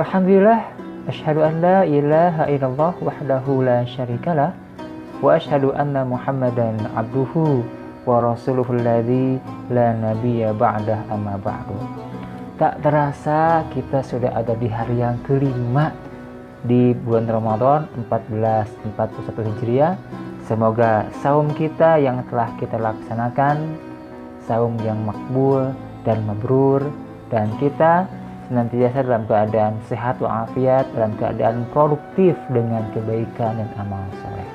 Alhamdulillah, asyhadu an la ilaha illallah wahdahu la syarikalah wa asyhadu anna Muhammadan abduhu wa rasuluhul ladzi la nabiyya ba'dah amma ba'du. Tak terasa kita sudah ada di hari yang kelima di bulan Ramadan 1441 Hijriah. Semoga saum kita yang telah kita laksanakan saum yang makbul dan mabrur, dan kita senantiasa dalam keadaan sehat walafiat, dalam keadaan produktif dengan kebaikan dan amal soleh.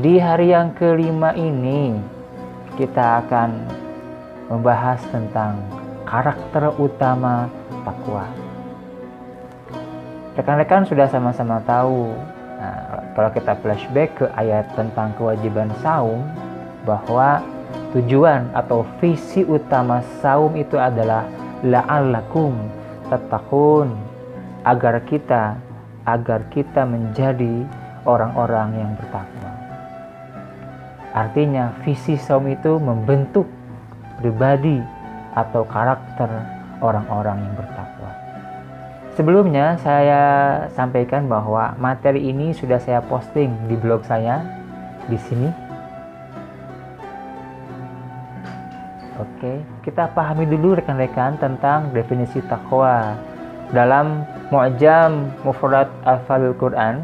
Di hari yang kelima ini kita akan membahas tentang karakter utama takwa. Rekan-rekan sudah sama-sama tahu, kalau kita flashback ke ayat tentang kewajiban saum, bahwa tujuan atau visi utama saum itu adalah la'allakum tattaqun, agar kita menjadi orang-orang yang bertakwa. Artinya visi saum itu membentuk pribadi atau karakter orang-orang yang bertakwa. Sebelumnya saya sampaikan bahwa materi ini sudah saya posting di blog saya di sini. Oke, kita pahami dulu rekan-rekan tentang definisi takwa. Dalam Mu'jam Mufrad Alfazul Quran,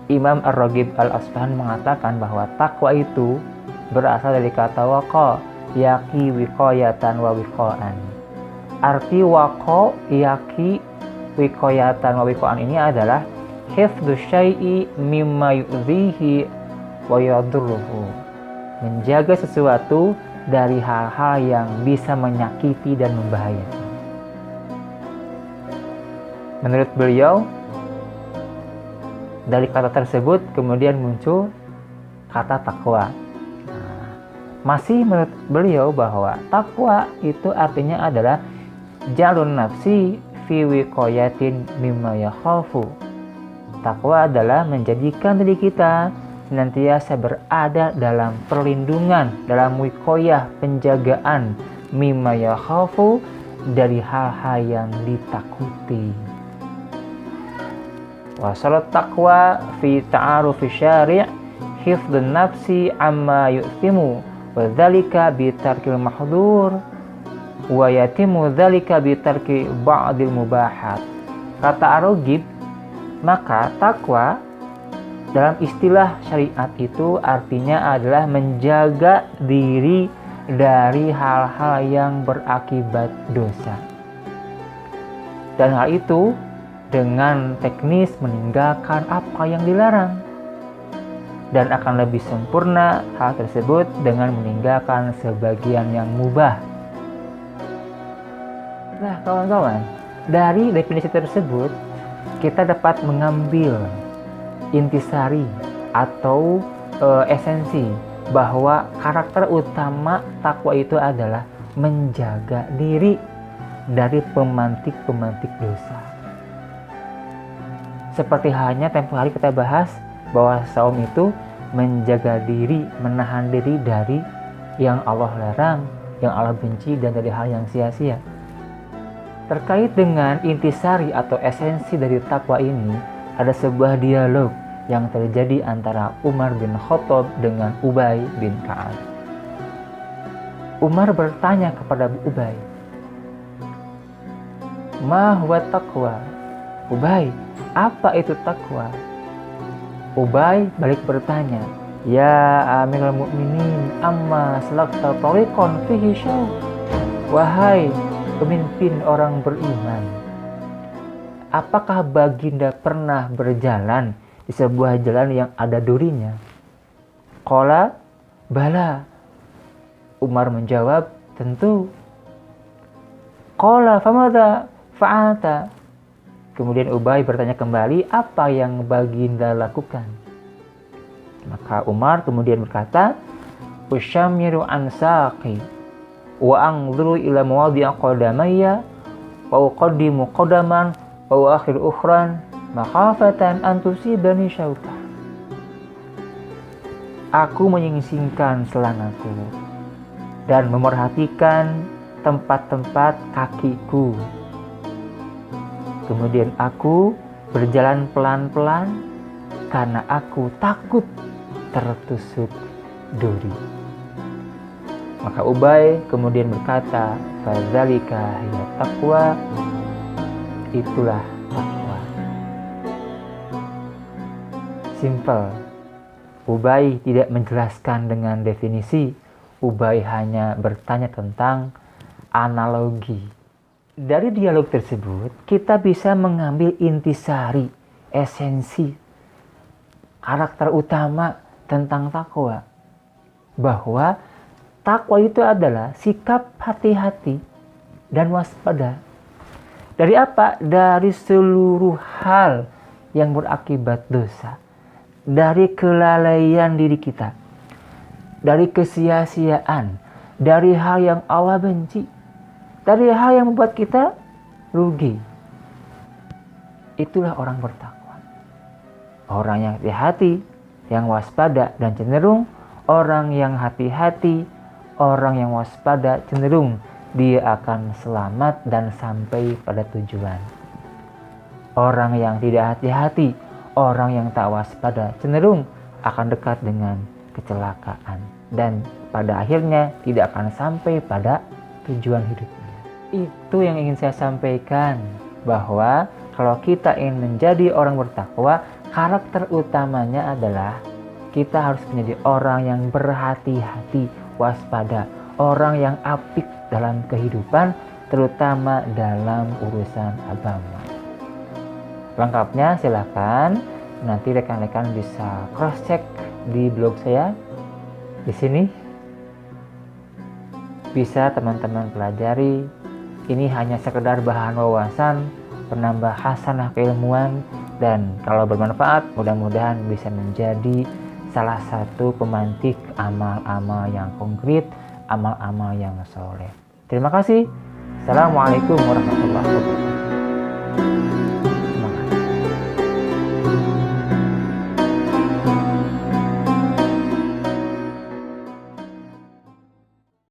Imam Ar-Raghib Al-Asfahan mengatakan bahwa takwa itu berasal dari kata waqa, yaqi wiqayatan wa wiqaan. Arti waqa, yaqi, wiqayatan wa wiqaan ini adalah hifdzu syai'i mimma yu'dhihi wa yadurruhu. Menjaga sesuatu dari hal-hal yang bisa menyakiti dan membahayakan. Menurut beliau, dari kata tersebut kemudian muncul kata takwa. Masih menurut beliau bahwa takwa itu artinya adalah jalun nafsi fi wiqayatin mimma yakhafu. Takwa adalah menjadikan diri kita senantiasa berada dalam perlindungan, dalam wiqayah, penjagaan, mimma yakhafu, dari hal-hal yang ditakuti. Wa salat taqwa fi ta'arufi syari' hifdhun nafsi amma yu'thimu wa dzalika bi tarkil mahdhur wa yatimu dzalika bi tarki ba'dil mubahat. Kata Ar-Raghib, maka takwa dalam istilah syariat itu artinya adalah menjaga diri dari hal-hal yang berakibat dosa. Dan hal itu dengan teknis meninggalkan apa yang dilarang. Dan akan lebih sempurna hal tersebut dengan meninggalkan sebagian yang mubah. Nah kawan-kawan, dari definisi tersebut kita dapat mengambil intisari atau esensi bahwa karakter utama takwa itu adalah menjaga diri dari pemantik-pemantik dosa. Seperti halnya tempo hari kita bahas bahwa saum itu menjaga diri, menahan diri dari yang Allah larang, yang Allah benci, dan dari hal yang sia-sia. Terkait dengan intisari atau esensi dari takwa ini, ada sebuah dialog yang terjadi antara Umar bin Khattab dengan Ubay bin Ka'ab. Umar bertanya kepada Ubay, "Ma huwa taqwa?" Ubay, apa itu takwa? Ubay balik bertanya, "Ya Amirul Mukminin, amma salakta tariqan fihi syaw." Wahai pemimpin orang beriman, apakah baginda pernah berjalan di sebuah jalan yang ada durinya? Qala bala. Umar menjawab, tentu. Qala famadha fa'alta. Kemudian Ubay bertanya kembali, apa yang baginda lakukan? Maka Umar kemudian berkata, usyamiru an saqi wa anzuru ila mawadhi'a qadamayya wa uqaddimu qadaman wa uakhir ukhran makhafatan an tusibani syaukah. Aku menyingsingkan selangku dan memerhatikan tempat-tempat kakiku. Kemudian aku berjalan pelan-pelan karena aku takut tertusuk duri. Maka Ubay kemudian berkata, fadzalika hiya taqwa, itulah takwa. Simple. Ubay tidak menjelaskan dengan definisi. Ubay hanya bertanya tentang analogi. Dari dialog tersebut, kita bisa mengambil intisari, esensi, karakter utama tentang takwa. Bahwa takwa itu adalah sikap hati-hati dan waspada. Dari apa? Dari seluruh hal yang berakibat dosa. Dari kelalaian diri kita. Dari kesia-siaan. Dari hal yang Allah benci. Dari hal yang membuat kita rugi. Itulah orang bertakwa. Orang yang hati-hati, yang waspada dan cenderung. Orang yang hati-hati, orang yang waspada cenderung dia akan selamat dan sampai pada tujuan. Orang yang tidak hati-hati, orang yang tak waspada cenderung akan dekat dengan kecelakaan. Dan pada akhirnya tidak akan sampai pada tujuan hidupnya. Itu yang ingin saya sampaikan, bahwa kalau kita ingin menjadi orang bertakwa, karakter utamanya adalah kita harus menjadi orang yang berhati-hati, waspada, orang yang apik dalam kehidupan, terutama dalam urusan agama. Lengkapnya silakan nanti rekan-rekan bisa cross check di blog saya. Di sini bisa teman-teman pelajari. Ini hanya sekedar bahan wawasan, penambah hasanah keilmuan, dan kalau bermanfaat mudah-mudahan bisa menjadi salah satu pemantik amal-amal yang konkret, amal-amal yang soleh. Terima kasih. Assalamualaikum warahmatullahi wabarakatuh.